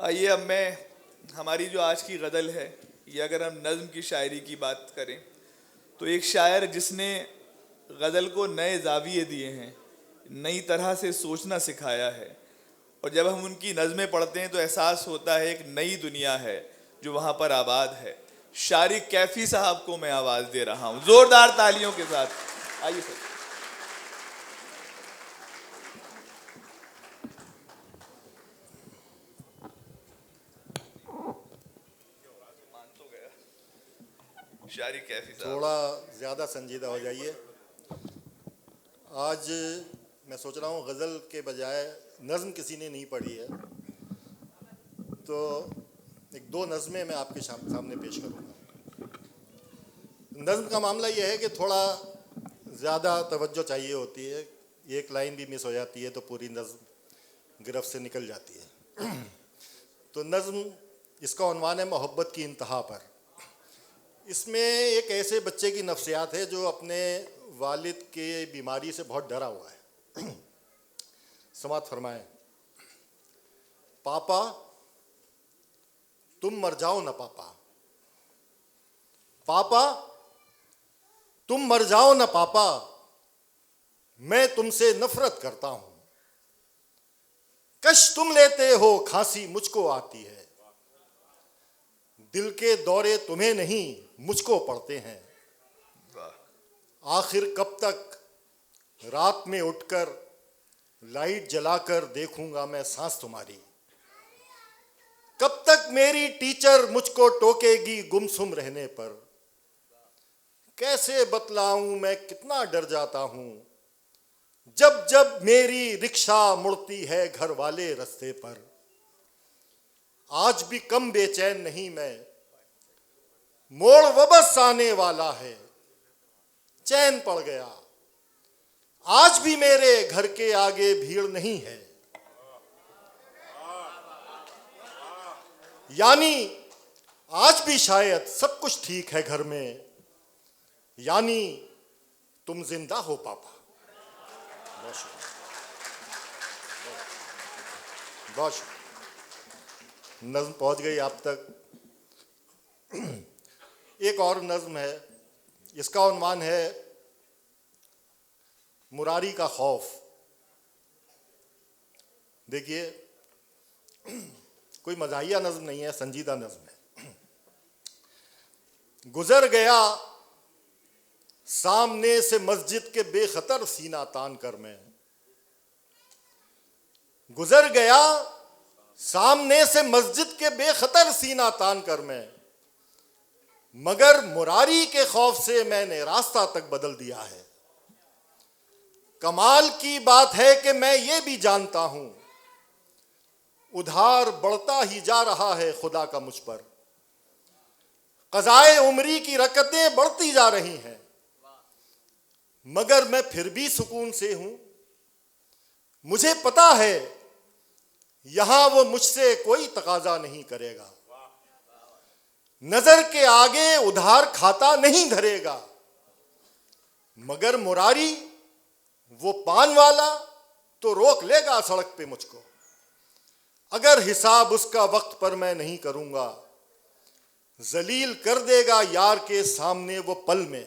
आइए अब मैं हमारी जो आज की गज़ल है, ये अगर हम नज़्म की शायरी की बात करें तो एक शायर जिसने गज़ल को नए ज़ाविये दिए हैं, नई तरह से सोचना सिखाया है, और जब हम उनकी नज़में पढ़ते हैं तो एहसास होता है एक नई दुनिया है जो वहाँ पर आबाद है। शारिक कैफ़ी साहब को मैं आवाज़ दे रहा हूँ ज़ोरदार तालियों के साथ। आइए सर। शारिक कैफ़ी साहब। थोड़ा ज़्यादा संजीदा हो जाइए। आज मैं सोच रहा हूँ गज़ल के बजाय नज़्म किसी ने नहीं पढ़ी है, तो एक दो नज़में मैं आपके सामने पेश करूँगा। नज़्म का मामला ये है कि थोड़ा ज़्यादा तवज्जो चाहिए होती है, एक लाइन भी मिस हो जाती है तो पूरी नज़्म गिरफ्त से निकल जाती है। तो नज़्म, इसका उन्वान है मोहब्बत की इंतहा पर। इसमें एक ऐसे बच्चे की नफ्सियात है जो अपने वालिद के बीमारी से बहुत डरा हुआ है। समात फरमाएं। पापा तुम मर जाओ ना पापा, पापा तुम मर जाओ ना पापा, मैं तुमसे नफरत करता हूं। कश तुम लेते हो खांसी मुझको आती है, दिल के दौरे तुम्हें नहीं मुझको पड़ते हैं। आखिर कब तक रात में उठकर लाइट जलाकर देखूंगा मैं सांस तुम्हारी। कब तक मेरी टीचर मुझको टोकेगी गुमसुम रहने पर। कैसे बतलाऊं मैं कितना डर जाता हूं जब जब मेरी रिक्शा मुड़ती है घर वाले रास्ते पर। आज भी कम बेचैन नहीं मैं, मोड़ वापस आने वाला है, चैन पड़ गया। आज भी मेरे घर के आगे भीड़ नहीं है, यानी आज भी शायद सब कुछ ठीक है घर में, यानी तुम जिंदा हो पापा। बहुत शुक्रिया, बहुत शुक्रिया। नज़्म पहुंच गई आप तक। एक और नज़्म है, इसका उन्वान है मुरारी का खौफ। देखिए, कोई मज़ाहिया नज़्म नहीं है, संजीदा नज़्म है। गुजर गया सामने से मस्जिद के बेखतर सीना तान कर मैं, गुजर गया सामने से मस्जिद के बेखतर सीना तान कर मैं, मगर मुरारी के खौफ से मैंने रास्ता तक बदल दिया है। कमाल की बात है कि मैं ये भी जानता हूं उधार बढ़ता ही जा रहा है खुदा का मुझ पर। क़ज़ाए उम्री की रकतें बढ़ती जा रही हैं, मगर मैं फिर भी सुकून से हूं। मुझे पता है यहां वो मुझसे कोई तकाजा नहीं करेगा, नजर के आगे उधार खाता नहीं धरेगा। मगर मुरारी वो पान वाला तो रोक लेगा सड़क पे मुझको। अगर हिसाब उसका वक्त पर मैं नहीं करूंगा, जलील कर देगा यार के सामने वो पल में।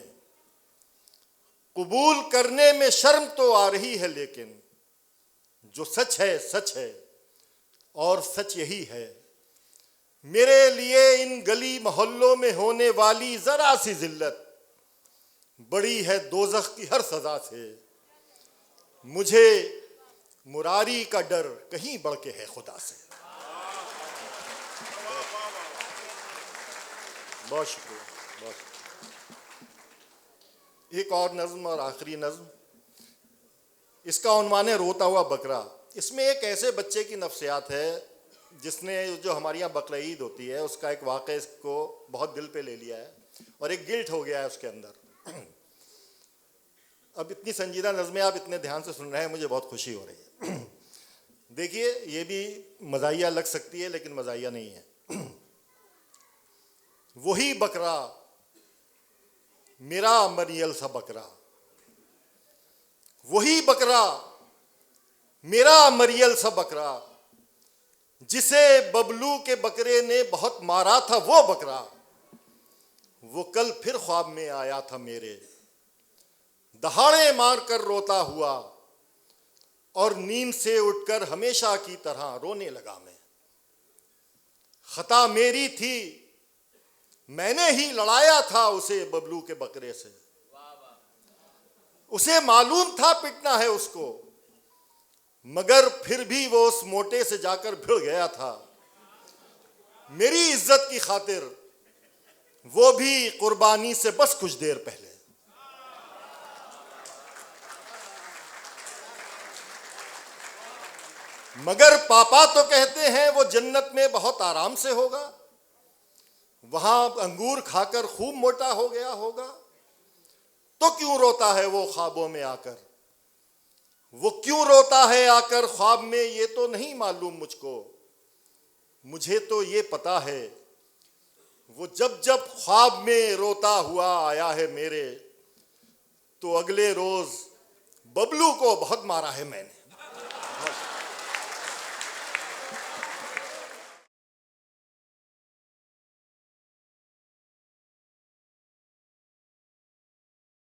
कबूल करने में शर्म तो आ रही है, लेकिन जो सच है सच है और सच यही है। मेरे लिए इन गली मोहल्लों में होने वाली जरा सी जिल्लत बड़ी है दोजख की हर सजा से। मुझे मुरारी का डर कहीं बढ़ के है खुदा से। बहुत शुक्रिया, बहुत शुक्रिया। एक और नज़्म और आखिरी नज़्म, इसका उन्वान है रोता हुआ बकरा। इसमें एक ऐसे बच्चे की नफ्सियात है जिसने, जो हमारे यहाँ बकरा ईद होती है, उसका एक वाक़या इसको बहुत दिल पे ले लिया है और एक गिल्ट हो गया है उसके अंदर। अब इतनी संजीदा नज़में आप इतने ध्यान से सुन रहे हैं, मुझे बहुत खुशी हो रही है। देखिए, ये भी मज़ाहिया लग सकती है लेकिन मज़ाहिया नहीं है। वही बकरा मेरा मरियल सा बकरा, वही बकरा मेरा मरियल सा बकरा, जिसे बबलू के बकरे ने बहुत मारा था वो बकरा, वो कल फिर ख्वाब में आया था मेरे। दहाड़े मारकर रोता हुआ और नींद से उठकर हमेशा की तरह रोने लगा मैं। खता मेरी थी, मैंने ही लड़ाया था उसे बबलू के बकरे से। उसे मालूम था पिटना है उसको, मगर फिर भी वो उस मोटे से जाकर भिड़ गया था। मेरी इज्जत की खातिर वो भी कुर्बानी से बस कुछ देर पहले। मगर पापा तो कहते हैं वो जन्नत में बहुत आराम से होगा, वहां अंगूर खाकर खूब मोटा हो गया होगा। तो क्यों रोता है वो ख्वाबों में आकर? वो क्यों रोता है आकर ख्वाब में, ये तो नहीं मालूम मुझको। मुझे तो ये पता है वो जब जब ख्वाब में रोता हुआ आया है मेरे, तो अगले रोज बबलू को बहुत मारा है मैंने।